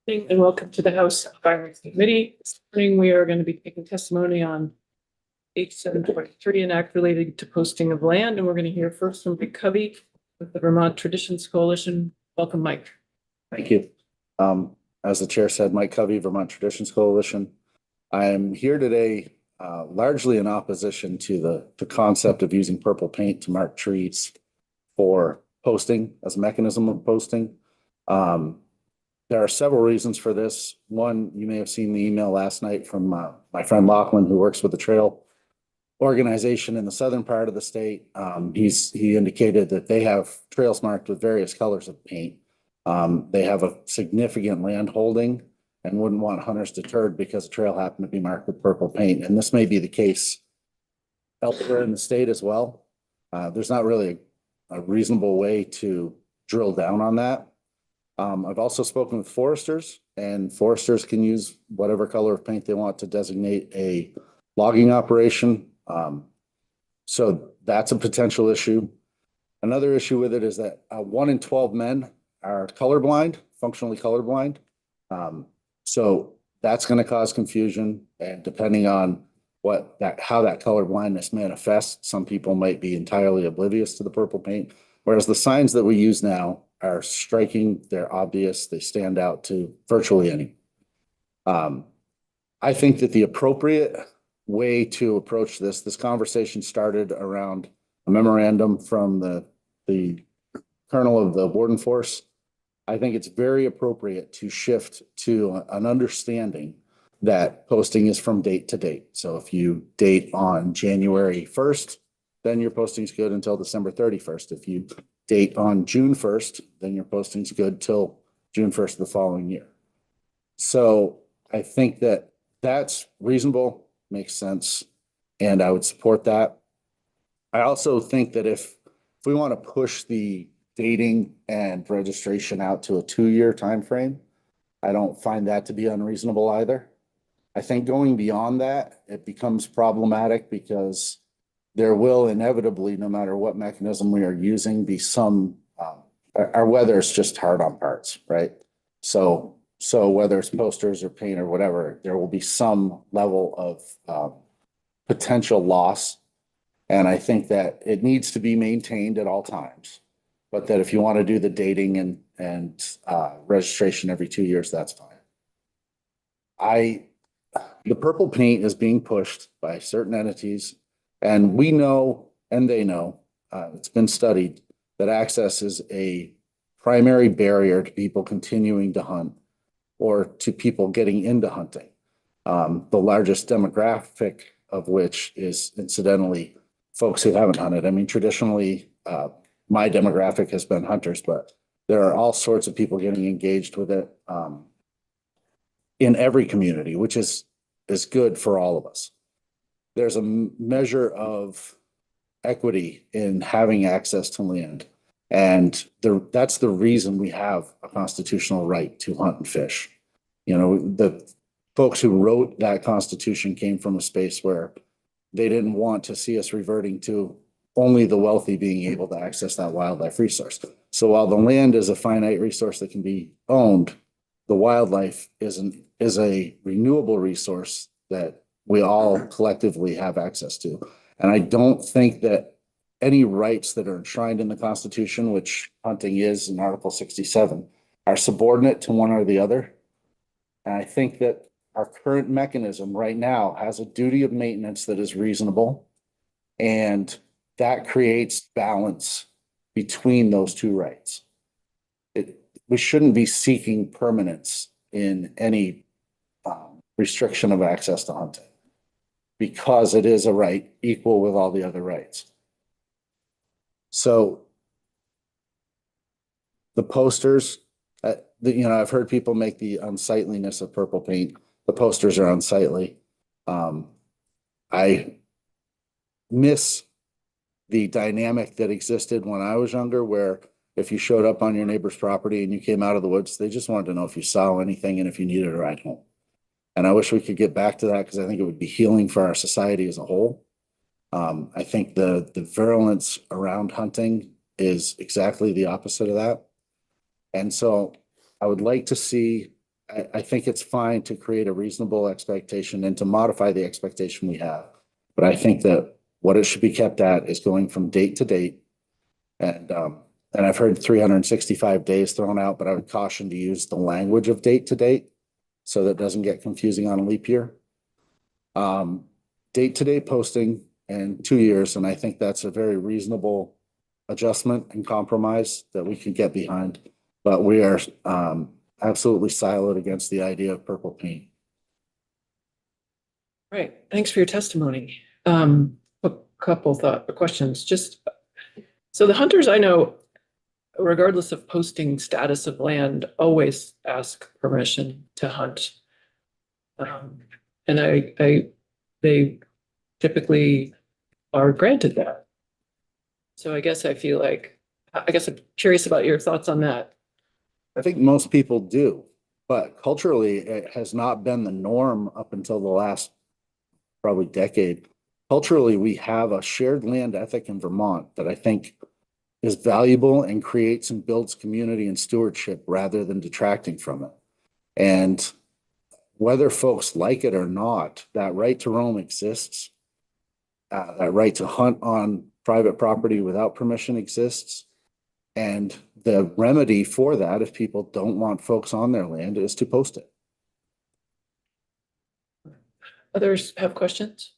And welcome to the House Finance Committee. This morning, we are going to be taking testimony on H723, an act related to posting of land. And we're going to hear first from Mike Covey with the Vermont Traditions Coalition. Welcome, Mike. Thank you. As the chair said, Mike Covey, Vermont Traditions Coalition. I am here today largely in opposition to the concept of using purple paint to mark trees for posting as a mechanism of posting. There are several reasons for this. One, you may have seen the email last night from my friend Lachlan, who works with the trail organization in the southern part of the state. He indicated that they have trails marked with various colors of paint. They have a significant land holding and wouldn't want hunters deterred because the trail happened to be marked with purple paint. And this may be the case elsewhere in the state as well. There's not really a reasonable way to drill down on that. I've also spoken with foresters, and foresters can use whatever color of paint they want to designate a logging operation. So that's a potential issue. Another issue with it is that 1 in 12 men are colorblind, functionally colorblind. So that's going to cause confusion, and depending on how that color blindness manifests, some people might be entirely oblivious to the purple paint, whereas the signs that we use now are striking, they're obvious, they stand out to virtually any. I think that the appropriate way to approach this conversation started around a memorandum from the colonel of the Warden Force. I think it's very appropriate to shift to an understanding that posting is from date to date. So if you date on January 1st, then your posting's good until December 31st. If you date on June 1st, then your posting's good till June 1st of the following year. So I think that that's reasonable, makes sense, and I would support that. I also think that if we want to push the dating and registration out to a 2-year time frame, I don't find that to be unreasonable either. I think going beyond that, it becomes problematic because there will inevitably, no matter what mechanism we are using, be some, our weather is just hard on parts, right? So whether it's posters or paint or whatever, there will be some level of potential loss. And I think that it needs to be maintained at all times. But that if you want to do the dating and registration every 2 years, that's fine. The purple paint is being pushed by certain entities, and we know, and they know, it's been studied, that access is a primary barrier to people continuing to hunt or to people getting into hunting. The largest demographic of which is incidentally folks who haven't hunted. I mean, traditionally, my demographic has been hunters, but there are all sorts of people getting engaged with it in every community, which is good for all of us. There's a measure of equity in having access to land. And that's the reason we have a constitutional right to hunt and fish. You know, the folks who wrote that Constitution came from a space where they didn't want to see us reverting to only the wealthy being able to access that wildlife resource. So while the land is a finite resource that can be owned, the wildlife is a renewable resource that we all collectively have access to. And I don't think that any rights that are enshrined in the Constitution, which hunting is in Article 67, are subordinate to one or the other. And I think that our current mechanism right now has a duty of maintenance that is reasonable, and that creates balance between those two rights. We shouldn't be seeking permanence in any restriction of access to hunting because it is a right equal with all the other rights. So the posters, I've heard people make the unsightliness of purple paint. The posters are unsightly. I miss the dynamic that existed when I was younger, where if you showed up on your neighbor's property and you came out of the woods, they just wanted to know if you saw anything and if you needed a ride home. And I wish we could get back to that because I think it would be healing for our society as a whole. I think the virulence around hunting is exactly the opposite of that. And so I would like to see, I think it's fine to create a reasonable expectation and to modify the expectation we have. But I think that what it should be kept at is going from date to date. And I've heard 365 days thrown out, but I would caution to use the language of date to date so that it doesn't get confusing on a leap year. Date to date posting and 2 years, and I think that's a very reasonable adjustment and compromise that we can get behind. But we are absolutely siloed against the idea of purple paint. Right, thanks for your testimony. A couple questions, just, so the hunters I know, regardless of posting status of land, always ask permission to hunt. And they typically are granted that. So I guess I'm curious about your thoughts on that. I think most people do, but culturally, it has not been the norm up until the last probably decade. Culturally, we have a shared land ethic in Vermont that I think is valuable and creates and builds community and stewardship rather than detracting from it. And whether folks like it or not, that right to roam exists. That right to hunt on private property without permission exists. And the remedy for that, if people don't want folks on their land, is to post it. Others have questions?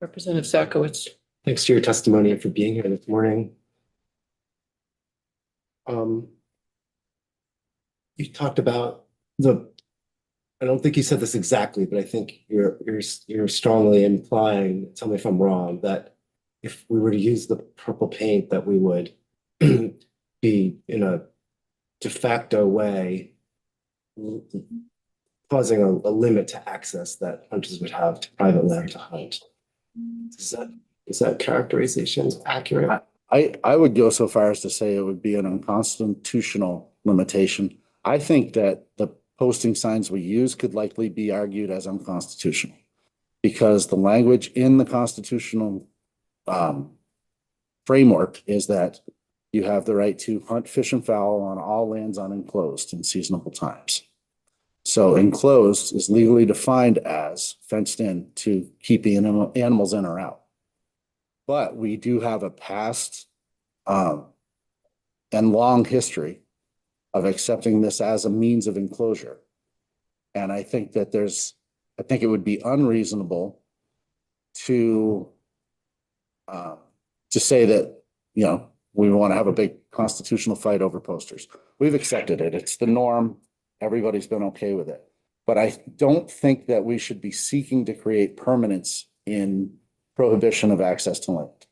Representative Sakowicz. Thanks for your testimony and for being here this morning. You talked about I don't think you said this exactly, but I think you're strongly implying, tell me if I'm wrong, that if we were to use the purple paint, that we would be in a de facto way causing a limit to access that hunters would have to private land to hunt. Is that characterization accurate? I would go so far as to say it would be an unconstitutional limitation. I think that the posting signs we use could likely be argued as unconstitutional because the language in the constitutional framework is that you have the right to hunt, fish, and fowl on all lands unenclosed in seasonable times. So enclosed is legally defined as fenced in to keep the animals in or out. But we do have a past and long history of accepting this as a means of enclosure. And I think that it would be unreasonable to say that, we want to have a big constitutional fight over posters. We've accepted it. It's the norm. Everybody's been okay with it. But I don't think that we should be seeking to create permanence in prohibition of access to land.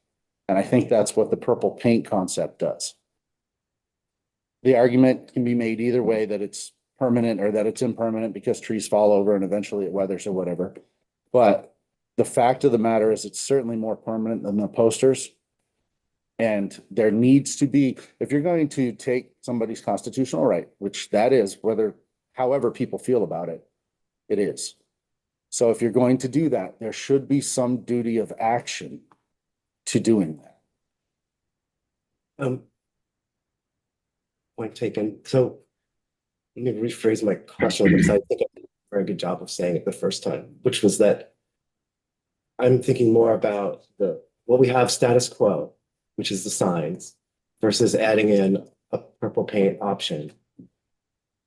And I think that's what the purple paint concept does. The argument can be made either way, that it's permanent or that it's impermanent because trees fall over and eventually it weathers or whatever. But the fact of the matter is it's certainly more permanent than the posters. And there needs to be, if you're going to take somebody's constitutional right, which that is, however people feel about it, it is. So if you're going to do that, there should be some duty of action to doing that. Point taken. So let me rephrase my question because I think I did a very good job of saying it the first time, which was that I'm thinking more about what we have status quo, which is the signs, versus adding in a purple paint option.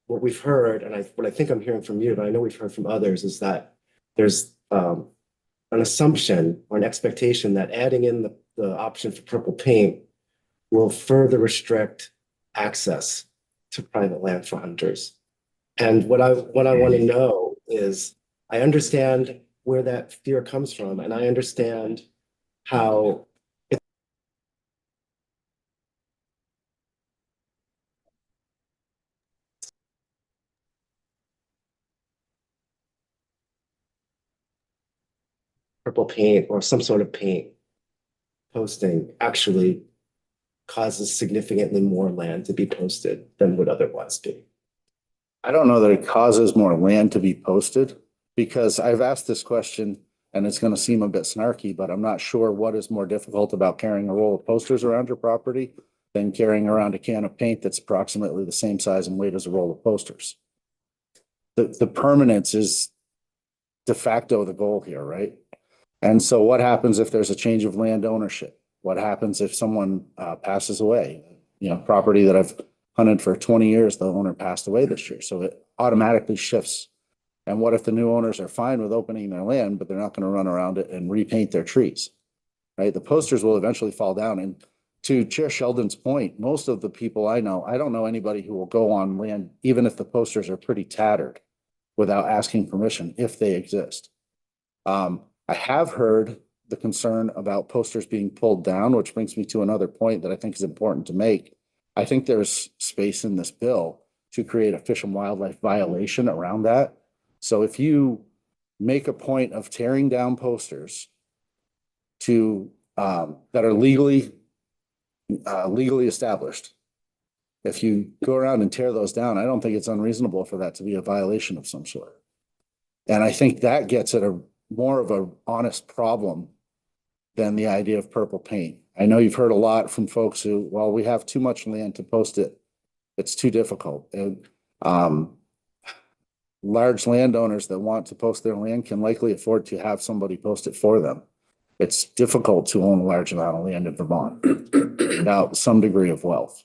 What we've heard, and what I think I'm hearing from you, but I know we've heard from others, is that there's an assumption or an expectation that adding in the option for purple paint will further restrict access to private land for hunters. And what I want to know is, I understand where that fear comes from, and I understand how purple paint or some sort of paint posting actually causes significantly more land to be posted than would otherwise be. I don't know that it causes more land to be posted because I've asked this question and it's going to seem a bit snarky, but I'm not sure what is more difficult about carrying a roll of posters around your property than carrying around a can of paint that's approximately the same size and weight as a roll of posters. The permanence is de facto the goal here, right? And so what happens if there's a change of land ownership? What happens if someone passes away? You know, property that I've hunted for 20 years, the owner passed away this year, so it automatically shifts. And what if the new owners are fine with opening their land, but they're not going to run around it and repaint their trees, right? The posters will eventually fall down. And to Chair Sheldon's point, most of the people I know, I don't know anybody who will go on land, even if the posters are pretty tattered, without asking permission, if they exist. I have heard the concern about posters being pulled down, which brings me to another point that I think is important to make. I think there's space in this bill to create a fish and wildlife violation around that. So if you make a point of tearing down posters to that are legally established, if you go around and tear those down, I don't think it's unreasonable for that to be a violation of some sort. And I think that gets at a more of an honest problem than the idea of purple paint. I know you've heard a lot from folks who, well, we have too much land to post it. It's too difficult. And large landowners that want to post their land can likely afford to have somebody post it for them. It's difficult to own a large amount of land in Vermont without some degree of wealth.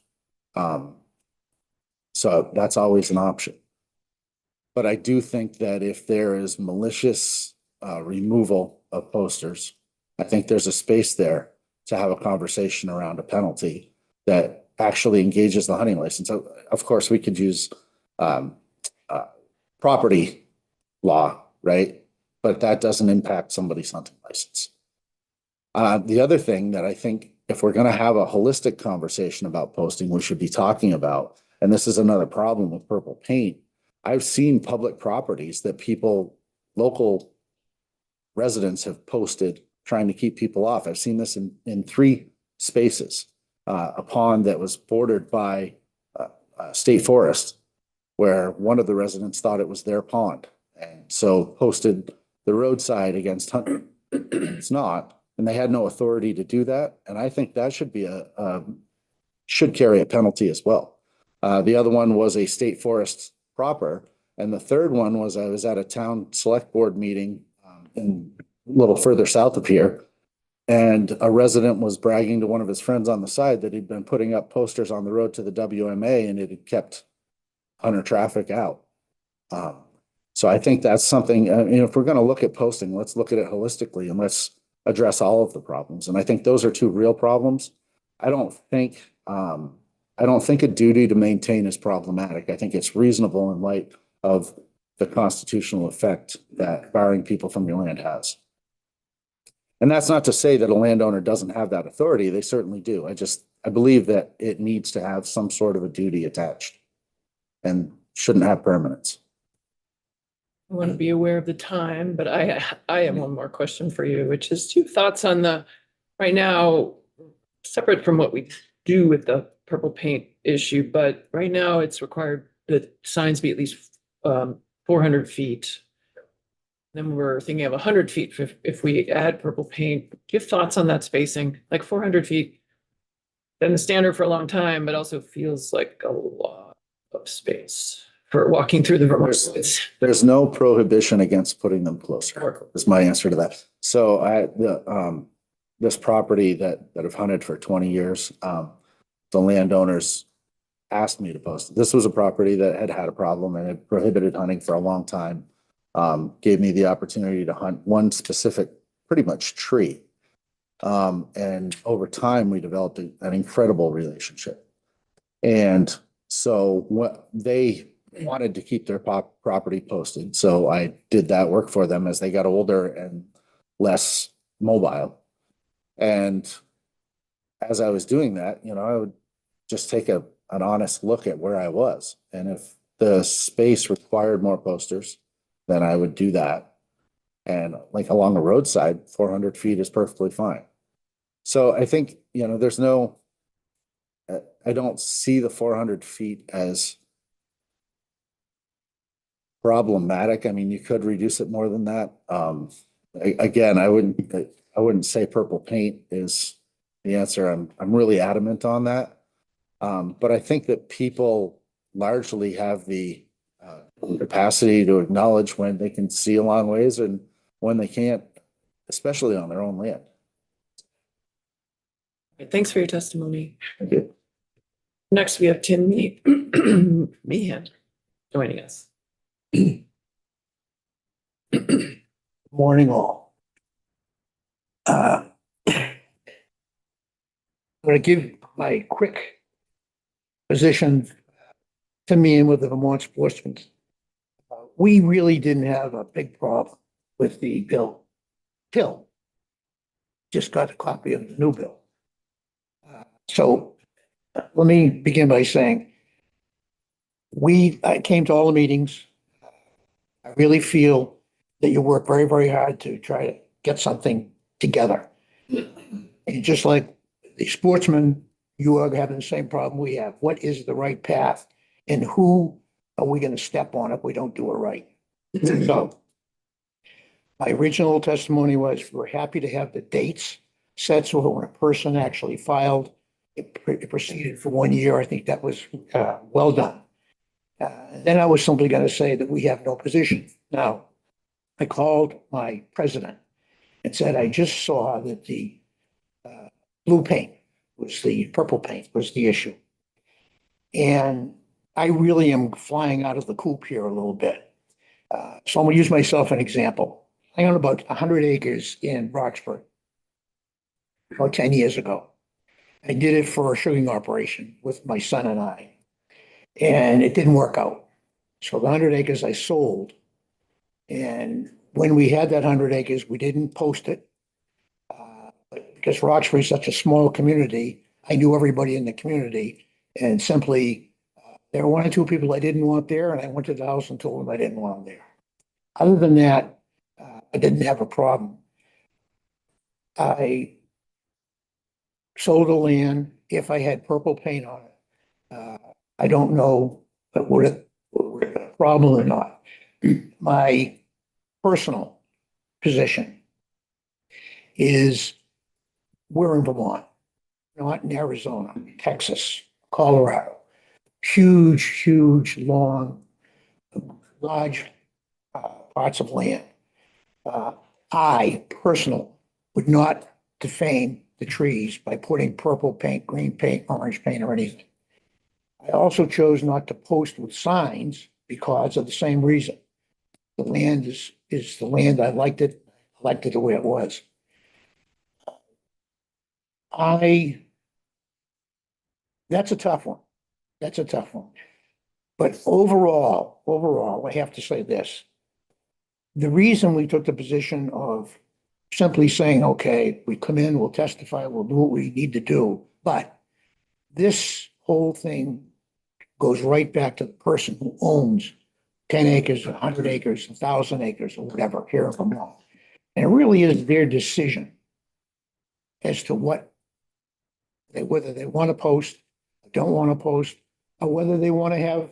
So that's always an option. But I do think that if there is malicious removal of posters, I think there's a space there to have a conversation around a penalty that actually engages the hunting license. So, of course, we could use property law, right? But that doesn't impact somebody's hunting license. The other thing that I think if we're going to have a holistic conversation about posting, we should be talking about, and this is another problem with purple paint, I've seen public properties that people, local residents have posted trying to keep people off. I've seen this in 3 spaces, a pond that was bordered by state forest, where one of the residents thought it was their pond. And so posted the roadside against hunting. It's not. And they had no authority to do that. And I think that should be should carry a penalty as well. The other one was a state forest proper. And the third one was I was at a town select board meeting in a little further south of here. And a resident was bragging to one of his friends on the side that he'd been putting up posters on the road to the WMA and it had kept hunter traffic out. So I think that's something, if we're going to look at posting, let's look at it holistically and let's address all of the problems. And I think those are 2 real problems. I don't think a duty to maintain is problematic. I think it's reasonable in light of the constitutional effect that barring people from your land has. And that's not to say that a landowner doesn't have that authority. They certainly do. I believe that it needs to have some sort of a duty attached and shouldn't have permanence. I want to be aware of the time, but I have one more question for you, which is 2 thoughts on right now, separate from what we do with the purple paint issue, but right now it's required that signs be at least 400 feet. Then we're thinking of 100 feet if we add purple paint. Do you have thoughts on that spacing? Like 400 feet, been the standard for a long time, but also feels like a lot of space for walking through the Vermont woods. There's no prohibition against putting them closer, is my answer to that. So this property that I've hunted for 20 years, the landowners asked me to post it. This was a property that had a problem and had prohibited hunting for a long time. Gave me the opportunity to hunt one specific, pretty much tree. And over time, we developed an incredible relationship. And so what they wanted to keep their property posted. So I did that work for them as they got older and less mobile. And as I was doing that, I would just take an honest look at where I was. And if the space required more posters, then I would do that. And like along the roadside, 400 feet is perfectly fine. So I think, there's I don't see the 400 feet as problematic. I mean, you could reduce it more than that. Again, I wouldn't say purple paint is the answer. I'm really adamant on that. But I think that people largely have the capacity to acknowledge when they can see a long ways and when they can't, especially on their own land. Thanks for your testimony. Thank you. Next, we have Tim Meehan joining us. Morning all. I'm going to give my quick position to me and with the Vermont Sportsmen. We really didn't have a big problem with the bill till just got a copy of the new bill. So let me begin by saying I came to all the meetings. I really feel that you work very, very hard to try to get something together. And just like the sportsmen, you are having the same problem we have. What is the right path and who are we going to step on if we don't do it right? So my original testimony was we're happy to have the dates set so that when a person actually filed, it proceeded for 1 year. I think that was well done. Then I was simply going to say that we have no position. Now, I called my president and said, I just saw that the blue paint was the purple paint was the issue. And I really am flying out of the coop here a little bit. So I'm going to use myself as an example. I own about 100 acres in Roxbury about 10 years ago. I did it for a sugaring operation with my son and I, and it didn't work out. So the 100 acres I sold, and when we had that 100 acres, we didn't post it. But because Roxbury is such a small community, I knew everybody in the community, and simply there were 1 or 2 people I didn't want there, and I went to the house and told them I didn't want them there. Other than that, I didn't have a problem. I sold the land if I had purple paint on it. I don't know if it would have been a problem or not. My personal position is we're in Vermont, not in Arizona, Texas, Colorado. Huge, long, large parts of land. I personally would not defame the trees by putting purple paint, green paint, orange paint, or anything. I also chose not to post with signs because of the same reason. The land is the land. I liked it the way it was. That's a tough one. That's a tough one. But overall, I have to say this. The reason we took the position of simply saying, okay, we come in, we'll testify, we'll do what we need to do. But this whole thing goes right back to the person who owns 10 acres, 100 acres, 1,000 acres, or whatever here in Vermont. And it really is their decision as to whether they want to post, or don't want to post, or whether they want to have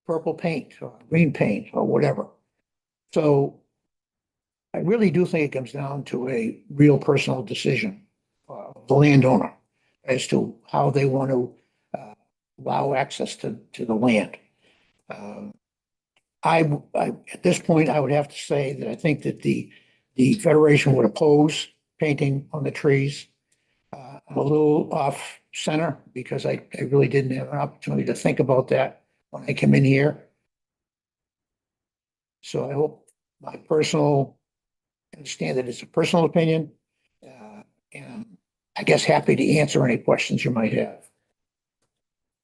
purple paint or green paint or whatever. So I really do think it comes down to a real personal decision of the landowner as to how they want to allow access to the land. At this point, I would have to say that I think that the Federation would oppose painting on the trees. I'm a little off center because I really didn't have an opportunity to think about that when I came in here. So I hope my personal, understand that it's a personal opinion, and I guess happy to answer any questions you might have.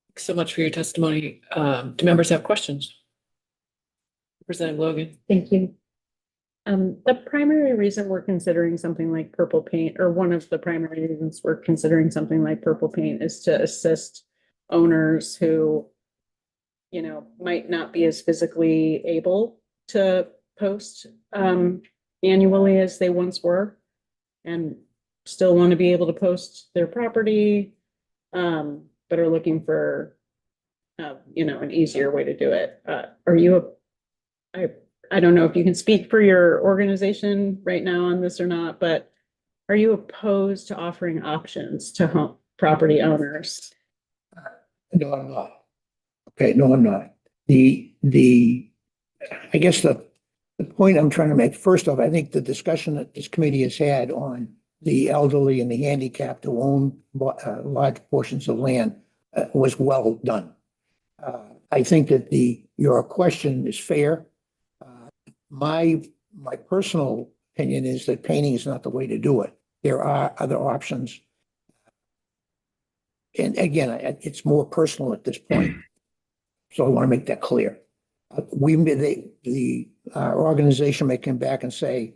Thanks so much for your testimony. Do members have questions? Representative Logan. Thank you. The primary reason we're considering something like purple paint, or one of the primary reasons we're considering something like purple paint, is to assist owners who, you know, might not be as physically able to post annually as they once were, and still want to be able to post their property, but are looking for, you know, an easier way to do it. I don't know if you can speak for your organization right now on this or not, but are you opposed to offering options to home property owners No, I'm not. Okay, no, I'm not. I guess the point I'm trying to make, first off, I think the discussion that this committee has had on the elderly and the handicapped who own large portions of land was well done. I think that your question is fair. My personal opinion is that painting is not the way to do it. There are other options. And again, it's more personal at this point. So I want to make that clear. Our organization may come back and say,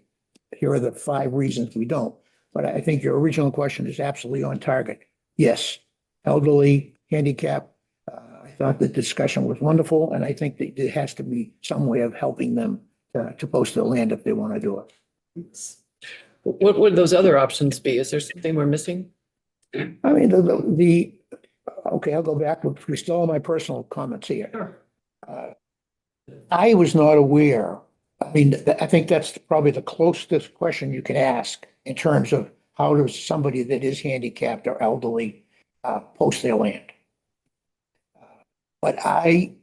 here are the 5 reasons we don't. But I think your original question is absolutely on target. Yes, elderly, handicap. I thought the discussion was wonderful, and I think that there has to be some way of helping them to post their land if they want to do it. What would those other options be? Is there something we're missing? I mean, okay, I'll go back. We still have my personal comments here. Sure. I was not aware. I mean, I think that's probably the closest question you can ask in terms of how does somebody that is handicapped or elderly post their land. But I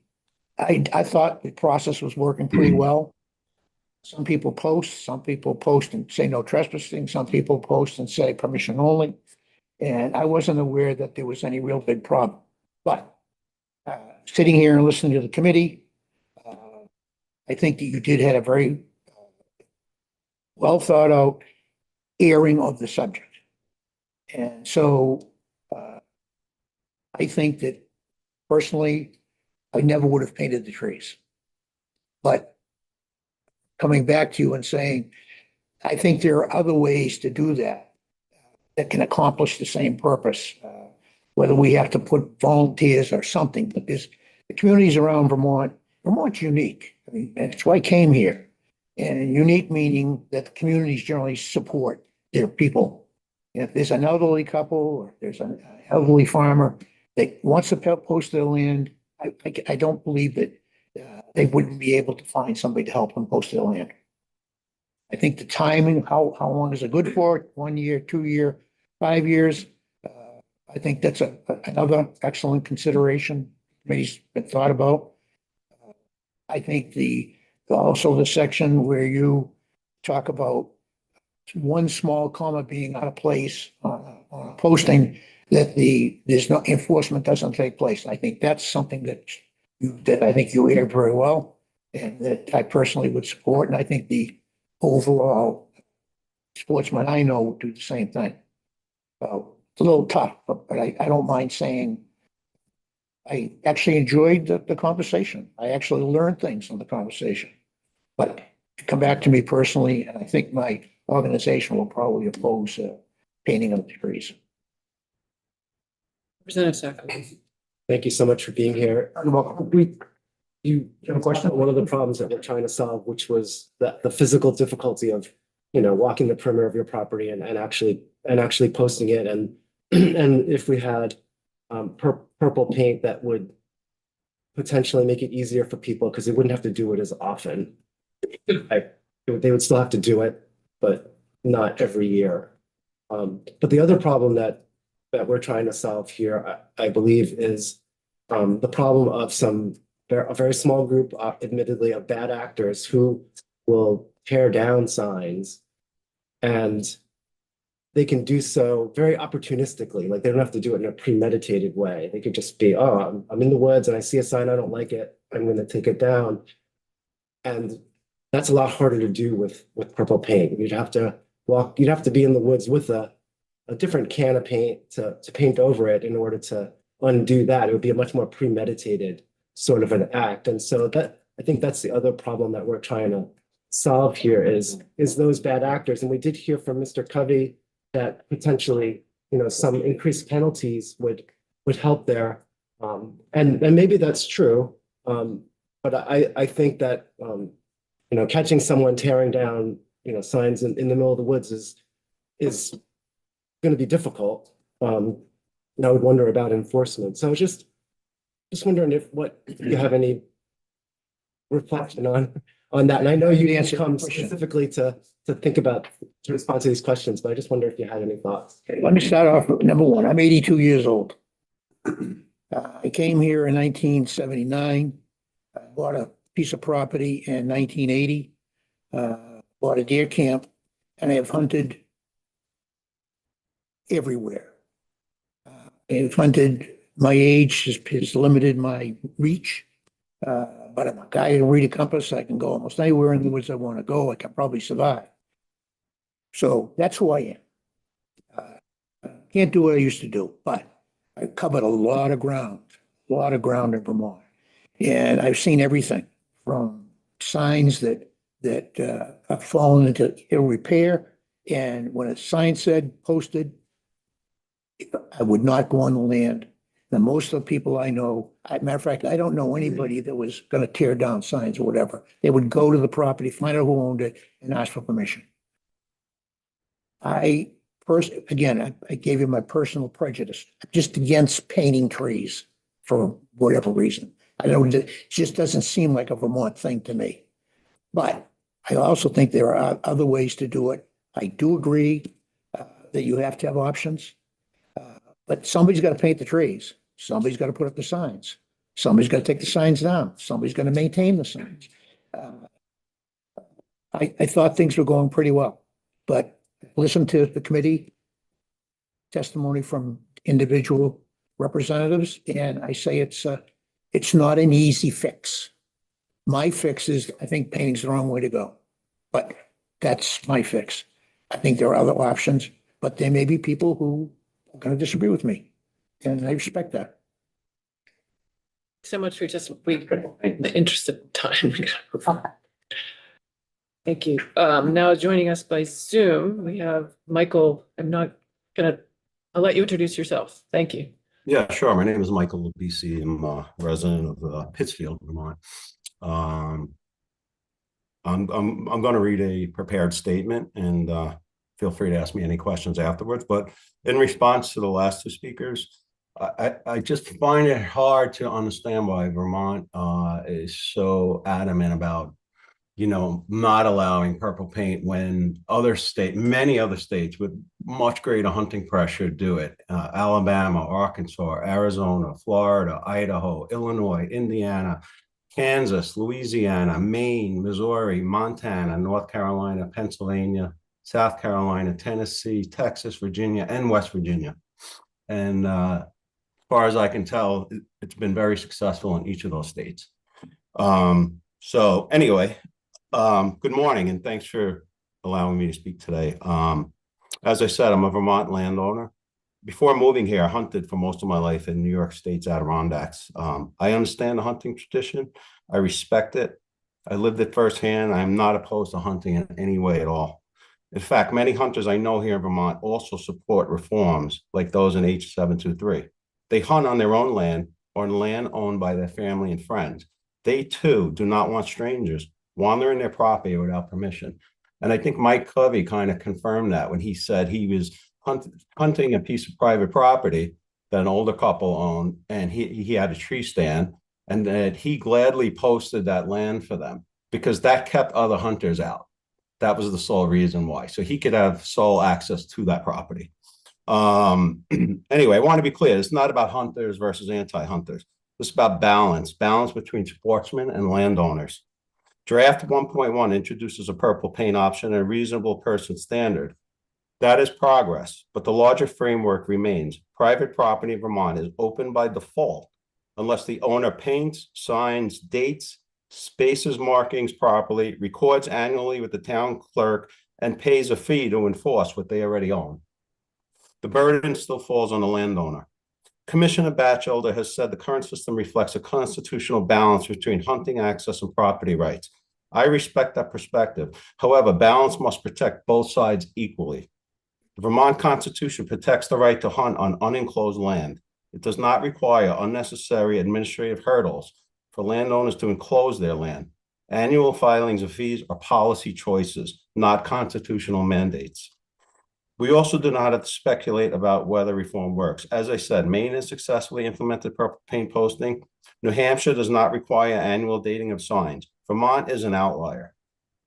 thought the process was working pretty well. Some people post and say no trespassing, some people post and say permission only. And I wasn't aware that there was any real big problem. But sitting here and listening to the committee, I think that you did have a very well thought out airing of the subject. And so I think that personally, I never would have painted the trees. But coming back to you and saying, I think there are other ways to do that can accomplish the same purpose. Whether we have to put volunteers or something, because the communities around Vermont's unique. I mean, that's why I came here. And unique meaning that the communities generally support their people. If there's an elderly couple or there's an elderly farmer that wants to post their land, I don't believe that they wouldn't be able to find somebody to help them post their land. I think the timing, how long is it good for? 1 year, 2 year, 5 years? I think that's another excellent consideration. Committee's been thought about. I think also the section where you talk about one small comma being out of place on a posting, that there's no enforcement doesn't take place. I think that's something that I think you aired very well, and that I personally would support. And I think the overall sportsmen I know would do the same thing. So it's a little tough, but I don't mind saying I actually enjoyed the conversation. I actually learned things from the conversation. But come back to me personally, and I think my organization will probably oppose painting of the trees. Representative Sacco. Thank you so much for being here. You have a question? One of the problems that we're trying to solve, which was the physical difficulty of, walking the perimeter of your property and actually posting it. And if we had purple paint, that would potentially make it easier for people because they wouldn't have to do it as often. They would still have to do it, but not every year. But the other problem that we're trying to solve here, I believe, is the problem of a very small group, admittedly, of bad actors who will tear down signs, and they can do so very opportunistically. Like, they don't have to do it in a premeditated way. They could just be, oh, I'm in the woods and I see a sign, I don't like it, I'm going to take it down. And that's a lot harder to do with purple paint. You'd have to be in the woods with a different can of paint to paint over it in order to undo that. It would be a much more premeditated sort of an act. And so I think that's the other problem that we're trying to solve here is those bad actors. And we did hear from Mr. Covey that potentially, some increased penalties would help there. And maybe that's true. But I think that, catching someone tearing down, signs in the middle of the woods is going to be difficult. And I would wonder about enforcement. So just wondering if you have any reflection on that. And I know you didn't come specifically to respond to these questions, but I just wonder if you had any thoughts. Okay, let me start off with number one. I'm 82 years old. I came here in 1979. I bought a piece of property in 1980. Bought a deer camp, and I have hunted everywhere. I've hunted, my age has limited my reach. But I'm a guy who can read a compass. I can go almost anywhere in the woods I want to go. I can probably survive. So that's who I am. Can't do what I used to do, but I covered a lot of ground in Vermont. And I've seen everything from signs that have fallen into ill repair. And when a sign said posted, I would not go on the land. And most of the people I know, matter of fact, I don't know anybody that was gonna tear down signs or whatever. They would go to the property, find out who owned it, and ask for permission. Again, I gave you my personal prejudice, just against painting trees for whatever reason. I don't, it just doesn't seem like a Vermont thing to me. But I also think there are other ways to do it. I do agree that you have to have options. But somebody's got to paint the trees. Somebody's got to put up the signs. Somebody's got to take the signs down. Somebody's going to maintain the signs. I thought things were going pretty well, but listen to the committee testimony from individual representatives, and I say it's not an easy fix. My fix is, I think painting's the wrong way to go, but that's my fix. I think there are other options, but there may be people who are going to disagree with me, and I respect that. So much for just, in the interest of time. Thank you. Now joining us by Zoom, we have Michael. I'll let you introduce yourself. Thank you. Yeah, sure. My name is Michael Lubisi. I'm a resident of Pittsfield, Vermont. I'm going to read a prepared statement, and feel free to ask me any questions afterwards. But in response to the last two speakers, I just find it hard to understand why Vermont is so adamant about, not allowing purple paint when many other states with much greater hunting pressure do it. Alabama, Arkansas, Arizona, Florida, Idaho, Illinois, Indiana, Kansas, Louisiana, Maine, Missouri, Montana, North Carolina, Pennsylvania, South Carolina, Tennessee, Texas, Virginia, and West Virginia. And as far as I can tell, it's been very successful in each of those states. So anyway, good morning, and thanks for allowing me to speak today. As I said, I'm a Vermont landowner. Before moving here, I hunted for most of my life in New York State's Adirondacks. I understand the hunting tradition. I respect it. I lived it firsthand. I am not opposed to hunting in any way at all. In fact, many hunters I know here in Vermont also support reforms like those in H723. They hunt on their own land or on land owned by their family and friends. They too do not want strangers wandering their property without permission. And I think Mike Covey kind of confirmed that when he said he was hunting a piece of private property that an older couple owned, and he had a tree stand, and that he gladly posted that land for them because that kept other hunters out. That was the sole reason why. So he could have sole access to that property. Anyway, I want to be clear. It's not about hunters versus anti-hunters. It's about balance between sportsmen and landowners. Draft 1.1 introduces a purple paint option and a reasonable person standard. That is progress, but the larger framework remains. Private property in Vermont is open by default unless the owner paints, signs, dates, spaces markings properly, records annually with the town clerk, and pays a fee to enforce what they already own. The burden still falls on the landowner. Commissioner Batchelder has said the current system reflects a constitutional balance between hunting access and property rights. I respect that perspective. However, balance must protect both sides equally. The Vermont Constitution protects the right to hunt on unenclosed land. It does not require unnecessary administrative hurdles for landowners to enclose their land. Annual filings of fees are policy choices, not constitutional mandates. We also do not have to speculate about whether reform works. As I said, Maine has successfully implemented purple paint posting. New Hampshire does not require annual dating of signs. Vermont is an outlier.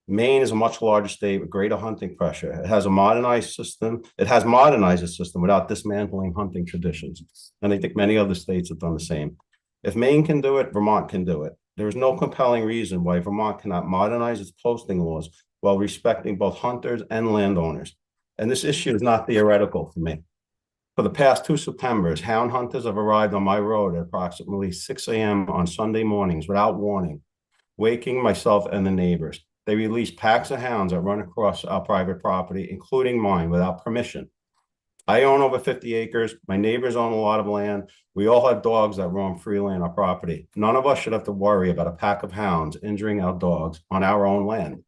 Maine is a much larger state with greater hunting pressure. It has a modernized system. It has modernized the system without dismantling hunting traditions. And I think many other states have done the same. If Maine can do it, Vermont can do it. There is no compelling reason why Vermont cannot modernize its posting laws while respecting both hunters and landowners. And this issue is not theoretical for me. For the past 2 Septembers, hound hunters have arrived on my road at approximately 6 a.m. on Sunday mornings without warning, waking myself and the neighbors. They release packs of hounds that run across our private property, including mine, without permission. I own over 50 acres. My neighbors own a lot of land. We all have dogs that roam freely on our property. None of us should have to worry about a pack of hounds injuring our dogs on our own land.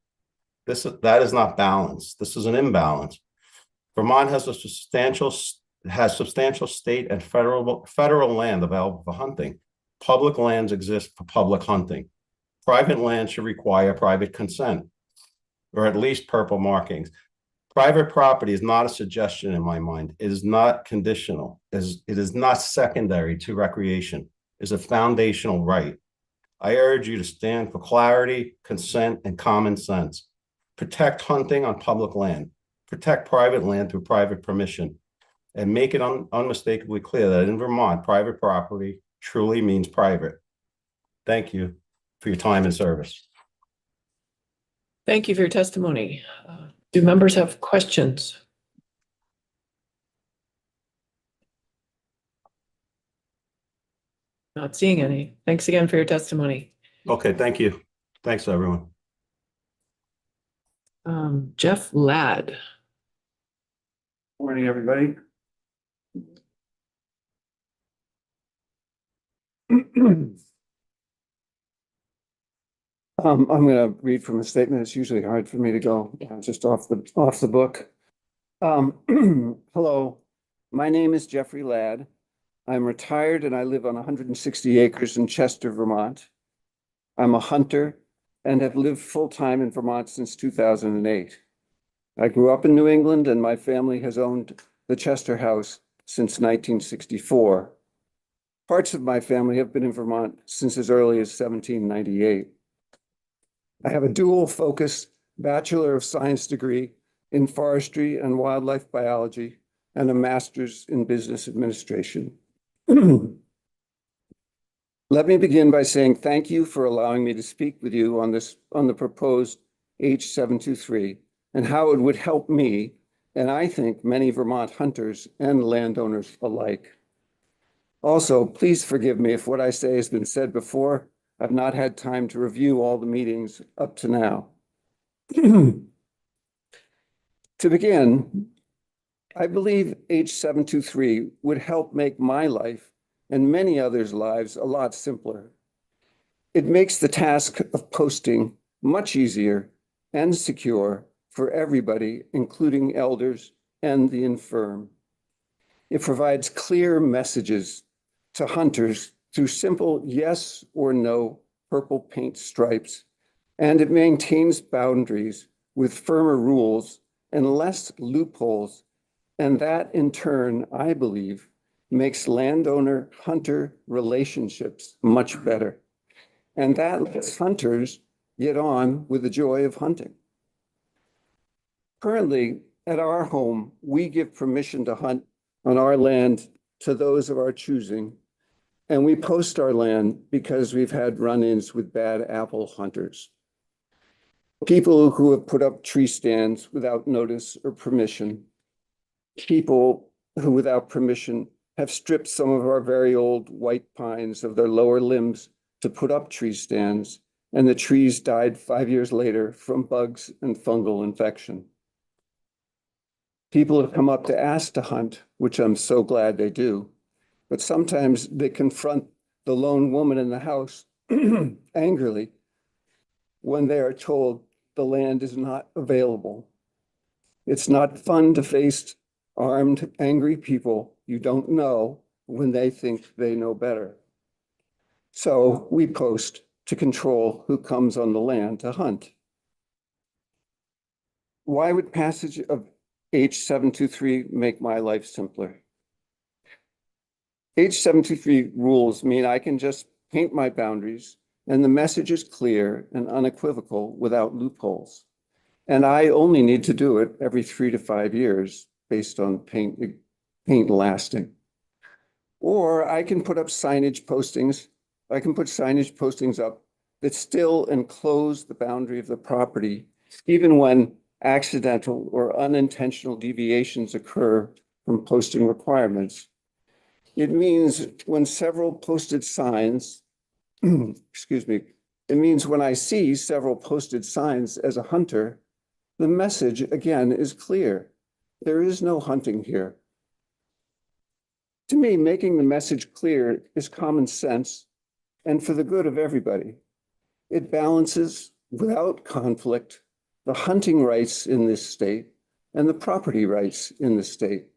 That is not balance. This is an imbalance. Vermont has substantial state and federal land available for hunting. Public lands exist for public hunting. Private land should require private consent, or at least purple markings. Private property is not a suggestion in my mind. It is not conditional. It is not secondary to recreation. It is a foundational right. I urge you to stand for clarity, consent, and common sense. Protect hunting on public land. Protect private land through private permission. And make it unmistakably clear that in Vermont, private property truly means private. Thank you for your time and service. Thank you for your testimony. Do members have questions? Not seeing any. Thanks again for your testimony. Okay, thank you. Thanks, everyone. Jeff Ladd. Morning, everybody. I'm going to read from a statement. It's usually hard for me to go just off the book. Hello, my name is Jeffrey Ladd. I'm retired and I live on 160 acres in Chester, Vermont. I'm a hunter and have lived full-time in Vermont since 2008. I grew up in New England and my family has owned the Chester House since 1964. Parts of my family have been in Vermont since as early as 1798. I have a dual-focused Bachelor of Science degree in forestry and wildlife biology and a master's in business administration. Let me begin by saying thank you for allowing me to speak with you on the proposed H723 and how it would help me, and I think many Vermont hunters and landowners alike. Also, please forgive me if what I say has been said before. I've not had time to review all the meetings up to now. To begin, I believe H723 would help make my life and many others' lives a lot simpler. It makes the task of posting much easier and secure for everybody, including elders and the infirm. It provides clear messages to hunters through simple yes or no purple paint stripes, and it maintains boundaries with firmer rules and less loopholes, and that in turn, I believe, makes landowner-hunter relationships much better, and that lets hunters get on with the joy of hunting. Currently, at our home, we give permission to hunt on our land to those of our choosing, and we post our land because we've had run-ins with bad apple hunters. People who have put up tree stands without notice or permission. People who, without permission, have stripped some of our very old white pines of their lower limbs to put up tree stands, and the trees died 5 years later from bugs and fungal infection. People have come up to ask to hunt, which I'm so glad they do, but sometimes they confront the lone woman in the house angrily when they are told the land is not available. It's not fun to face armed, angry people you don't know when they think they know better. So we post to control who comes on the land to hunt. Why would passage of H723 make my life simpler? H723 rules mean I can just paint my boundaries and the message is clear and unequivocal without loopholes. And I only need to do it every 3 to 5 years based on paint lasting. Or I can put up signage postings. I can put signage postings up that still enclose the boundary of the property, even when accidental or unintentional deviations occur from posting requirements. It means when several posted signs, excuse me, it means when I see several posted signs as a hunter, the message again is clear. There is no hunting here. To me, making the message clear is common sense and for the good of everybody. It balances without conflict the hunting rights in this state and the property rights in the state.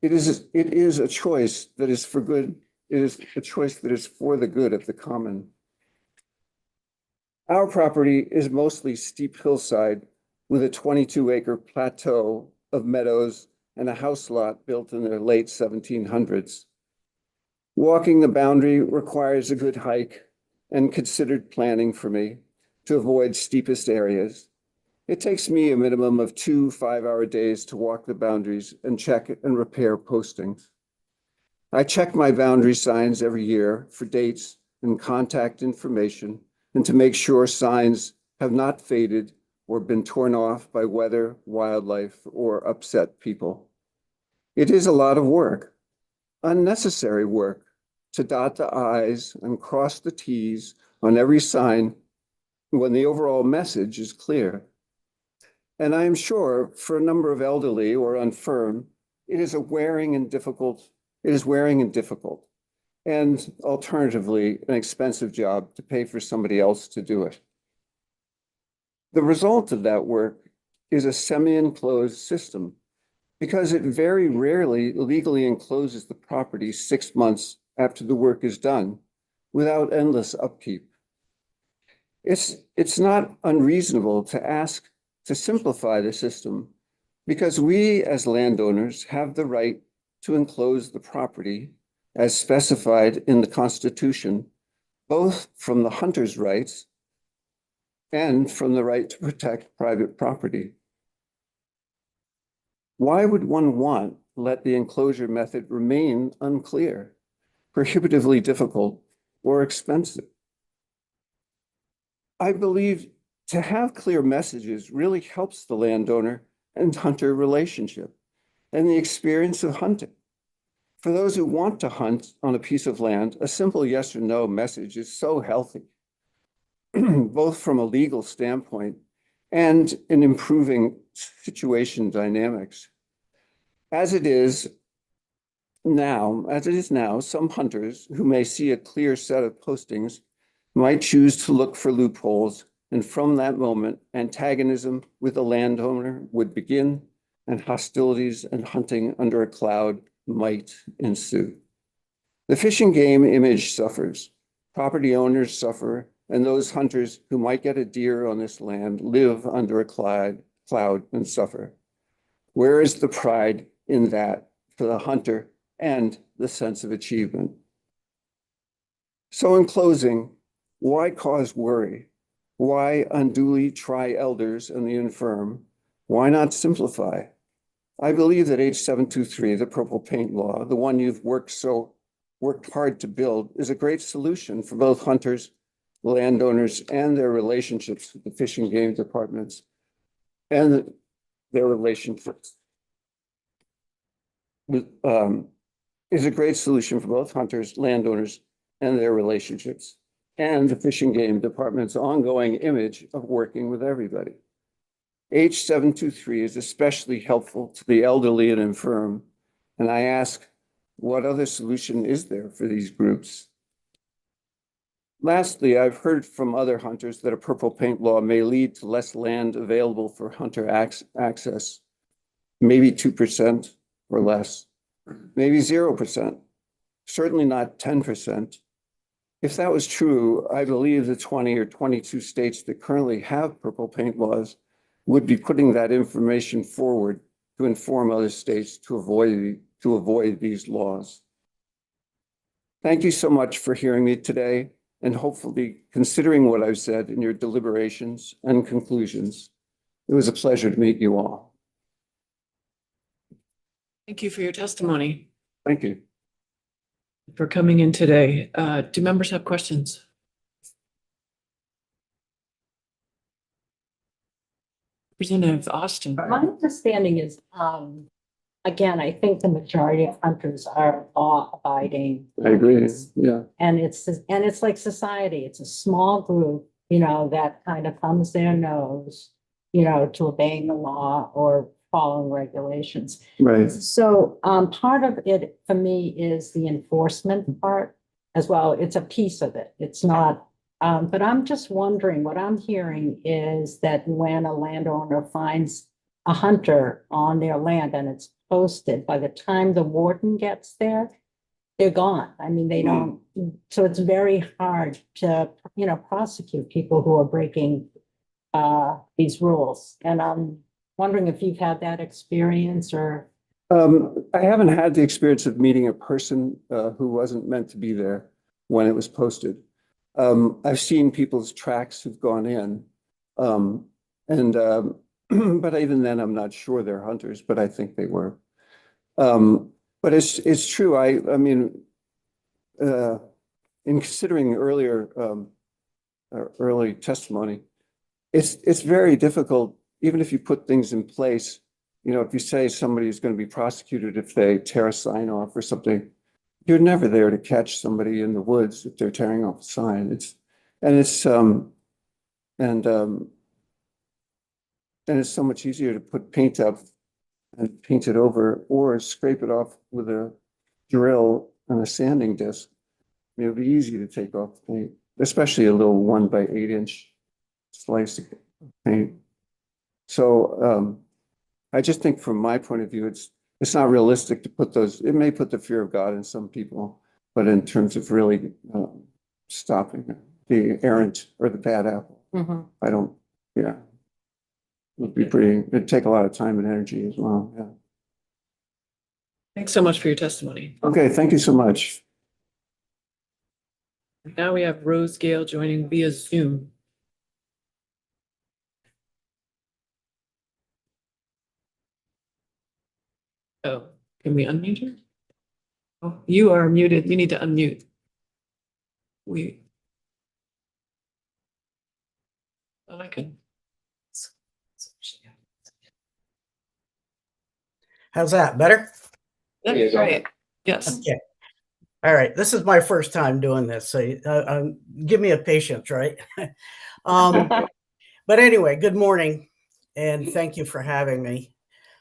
It is a choice that is for good. It is a choice that is for the good of the common. Our property is mostly steep hillside with a 22-acre plateau of meadows and a house lot built in the late 1700s. Walking the boundary requires a good hike and considered planning for me to avoid steepest areas. It takes me a minimum of 2 5-hour days to walk the boundaries and check and repair postings. I check my boundary signs every year for dates and contact information and to make sure signs have not faded or been torn off by weather, wildlife, or upset people. It is a lot of work, unnecessary work, to dot the I's and cross the T's on every sign when the overall message is clear. And I am sure for a number of elderly or infirm, it is wearing and difficult, and alternatively, an expensive job to pay for somebody else to do it. The result of that work is a semi-enclosed system because it very rarely legally encloses the property 6 months after the work is done without endless upkeep. It's not unreasonable to ask to simplify the system because we as landowners have the right to enclose the property as specified in the Constitution, both from the hunter's rights and from the right to protect private property. Why would one want to let the enclosure method remain unclear, prohibitively difficult, or expensive? I believe to have clear messages really helps the landowner and hunter relationship and the experience of hunting. For those who want to hunt on a piece of land, a simple yes or no message is so healthy, both from a legal standpoint and in improving situation dynamics. As it is now, some hunters who may see a clear set of postings might choose to look for loopholes, and from that moment, antagonism with the landowner would begin, and hostilities and hunting under a cloud might ensue. The Fish and Game image suffers, property owners suffer, and those hunters who might get a deer on this land live under a cloud and suffer. Where is the pride in that for the hunter and the sense of achievement? So in closing, why cause worry? Why unduly try elders and the infirm? Why not simplify? I believe that H723, the purple paint law, the one you've worked hard to build, is a great solution for both hunters, landowners, and their relationships with the Fish and Game departments and their relationships. Is a great solution for both hunters, landowners, and their relationships, and the Fish and Game department's ongoing image of working with everybody. H723 is especially helpful to the elderly and infirm, and I ask, what other solution is there for these groups? Lastly, I've heard from other hunters that a purple paint law may lead to less land available for hunter access, maybe 2% or less, maybe 0%, certainly not 10%. If that was true, I believe the 20 or 22 states that currently have purple paint laws would be putting that information forward to inform other states to avoid these laws. Thank you so much for hearing me today. and hopefully considering what I've said in your deliberations and conclusions. It was a pleasure to meet you all. Thank you for your testimony, Thank you. for coming in today. Do members have questions? Representative Austin. My understanding is, again, I think the majority of hunters are law abiding. I agree. Yeah. And it's like society. It's a small group, that kind of thumbs their nose, to obeying the law or following regulations. Right. So, part of it for me is the enforcement part as well. It's a piece of it. It's not, but I'm just wondering, what I'm hearing is that when a landowner finds a hunter on their land and it's posted, by the time the warden gets there, they're gone. I mean, they don't, so it's very hard to, prosecute people who are breaking these rules. And I'm wondering if you've had that experience or. I haven't had the experience of meeting a person who wasn't meant to be there when it was posted. I've seen people's tracks who've gone in, but even then, I'm not sure they're hunters, but I think they were. But it's true. I mean, in considering early testimony, it's very difficult, even if you put things in place. If you say somebody is going to be prosecuted if they tear a sign off or something, you're never there to catch somebody in the woods if they're tearing off a sign. It's so much easier to put paint up and paint it over or scrape it off with a drill and a sanding disc. It would be easy to take off the paint, especially a little 1 by 8 inch slice of paint. So I just think from my point of view, it's not realistic to put those. It may put the fear of God in some people, but in terms of really stopping the errant or the bad apple, I don't. Yeah, it'd take a lot of time and energy as well. Yeah. Thanks so much for your testimony. Okay, thank you so much. Now we have Rose Gale joining via Zoom. Oh, can we unmute her? Oh, you are muted. You need to unmute. I can. How's that? Better? That's right. Yes. Okay. All right. This is my first time doing this, so give me a patience, right? But anyway, good morning, and thank you for having me.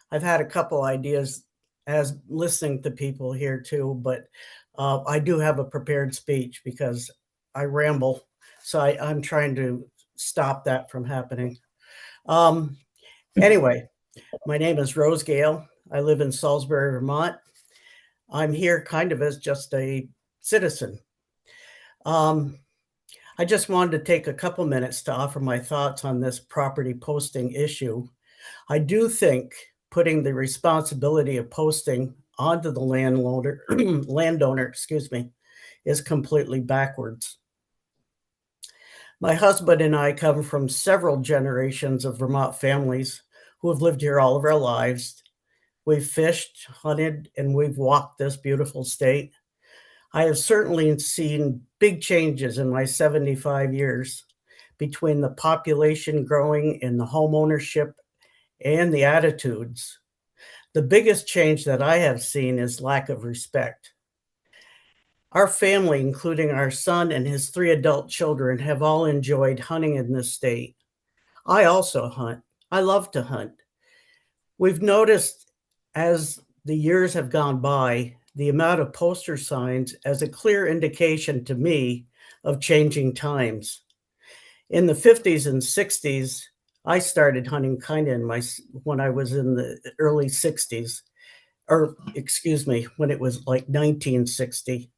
I've had a couple ideas as listening to people here too, but I do have a prepared speech because I ramble, so I'm trying to stop that from happening. Anyway, my name is Rose Gale. I live in Salisbury, Vermont. I'm here kind of as just a citizen. I just wanted to take a couple minutes to offer my thoughts on this property posting issue. I do think putting the responsibility of posting onto the landowner, is completely backwards. My husband and I come from several generations of Vermont families who have lived here all of our lives. We've fished, hunted, and we've walked this beautiful state. I have certainly seen big changes in my 75 years between the population growing and the home ownership and the attitudes. The biggest change that I have seen is lack of respect. Our family, including our son and his 3 adult children, have all enjoyed hunting in this state. I also hunt. I love to hunt. We've noticed as the years have gone by, the amount of poster signs as a clear indication to me of changing times. In the 50s and 60s, I started hunting kind of when I was in the early 60s, or excuse me, when it was like 1960.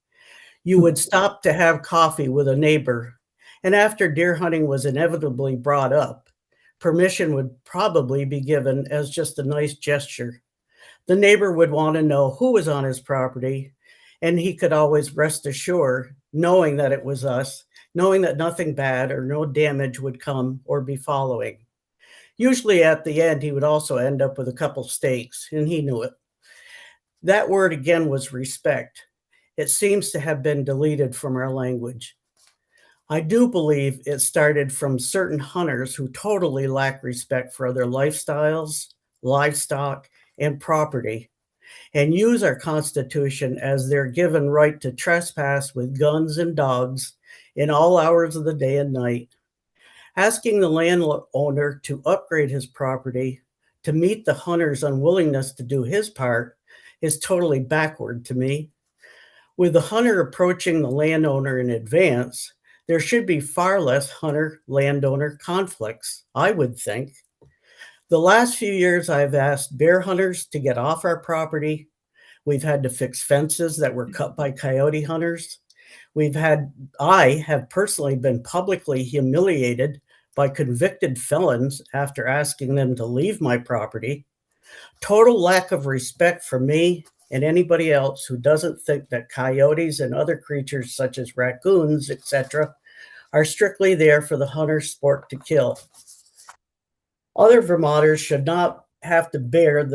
You would stop to have coffee with a neighbor, and after deer hunting was inevitably brought up, permission would probably be given as just a nice gesture. The neighbor would want to know who was on his property, and he could always rest assured, knowing that it was us, knowing that nothing bad or no damage would come or be following. Usually at the end, he would also end up with a couple stakes, and he knew it. That word again was respect. It seems to have been deleted from our language. I do believe it started from certain hunters who totally lack respect for other lifestyles, livestock, and property, and use our Constitution as their given right to trespass with guns and dogs in all hours of the day and night. Asking the landowner to upgrade his property to meet the hunter's unwillingness to do his part is totally backward to me. With the hunter approaching the landowner in advance, there should be far less hunter-landowner conflicts, I would think. The last few years, I've asked bear hunters to get off our property. We've had to fix fences that were cut by coyote hunters. I have personally been publicly humiliated by convicted felons after asking them to leave my property. Total lack of respect for me and anybody else who doesn't think that coyotes and other creatures such as raccoons, etc., are strictly there for the hunter's sport to kill. Other Vermonters should not have to bear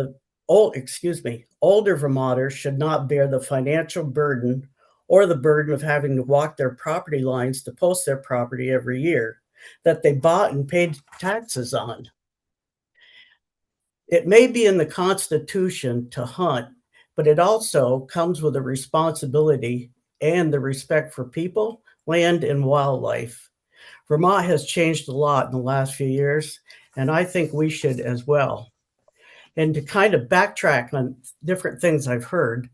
older Vermonters should not bear the financial burden or the burden of having to walk their property lines to post their property every year that they bought and paid taxes on. It may be in the Constitution to hunt, but it also comes with a responsibility and the respect for people, land, and wildlife. Vermont has changed a lot in the last few years, and I think we should as well. And to kind of backtrack on different things I've heard,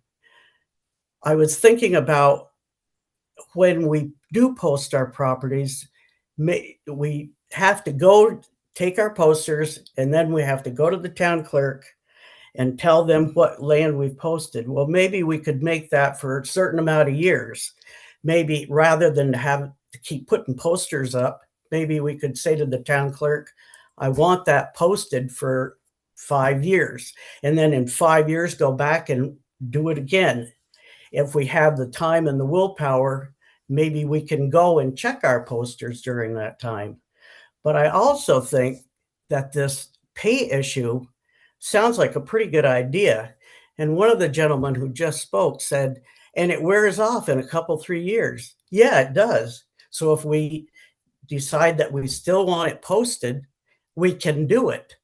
I was thinking about when we do post our properties, we have to go take our posters, and then we have to go to the town clerk and tell them what land we've posted. Well, maybe we could make that for a certain amount of years. Maybe rather than have to keep putting posters up, maybe we could say to the town clerk, I want that posted for 5 years. And then in 5 years, go back and do it again. If we have the time and the willpower, maybe we can go and check our posters during that time. But I also think that this pay issue sounds like a pretty good idea. And one of the gentlemen who just spoke said, and it wears off in a couple, 3 years. Yeah, it does. So if we decide that we still want it posted, we can do it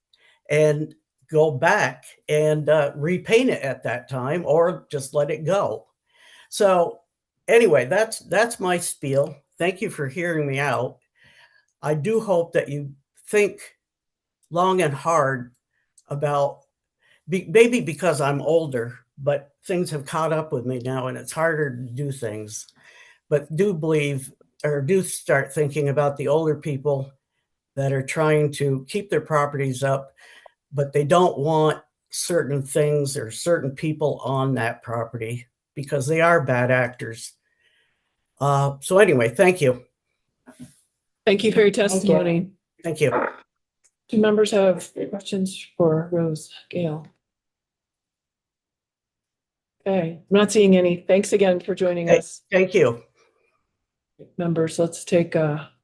and go back and repaint it at that time or just let it go. So anyway, that's my spiel. Thank you for hearing me out. I do hope that you think long and hard about, maybe because I'm older, but things have caught up with me now and it's harder to do things. But do believe or do start thinking about the older people that are trying to keep their properties up, but they don't want certain things or certain people on that property because they are bad actors. So anyway, thank you. Thank you for your testimony. Thank you. Do members have questions for Rose Gale? Okay, I'm not seeing any. Thanks again for joining us. Thank you. Members, let's take a